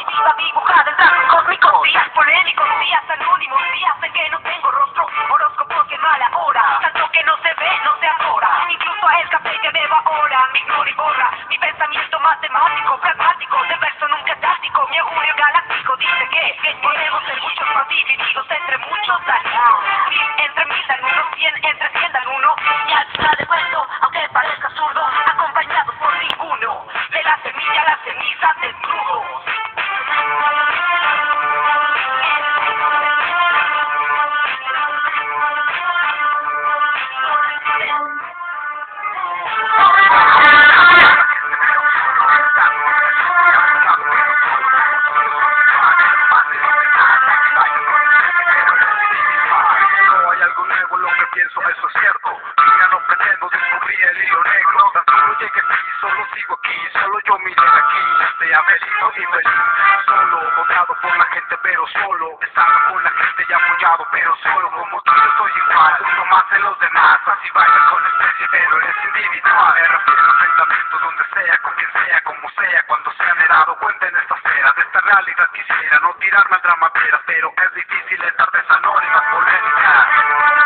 mi vida dibujada en trazos cósmicos. Días polémicos, días anónimos, días en que no tengo rostro. Horóscopos que mala hora, tanto que no se ve, no se adora. Incluso a el café que bebo ahora me ignora y borra mi pensamiento matemático, pragmático, de verso nunca táctico. Mi augurio galáctico dice que podemos ser muchos más divididos entre muchos dan uno. 1000 entre 1000 dan uno, 100 entre 100 dan uno. Y al final de cuento, aunque parezca absurdo, acompañados por ninguno. De la semilla a la ceniza del crudo. Eso es cierto, ya no pretendo descubrir el hilo negro. Tan solo llegué aquí, solo sigo aquí, solo yo miré de aquí, desde Avelino y Belín. Solo, odiado por la gente pero solo, estando con la gente y apoyado pero solo. Como tú yo soy igual, uno más de los demás, así vaya con especie pero eres individual. Me refiero a enfrentamientos donde sea, con quien sea, como sea, cuando sea me he dado cuenta en esta esfera, de esta realidad quisiera no tirarme al drama, pero es difícil estar de esa anónima polémica.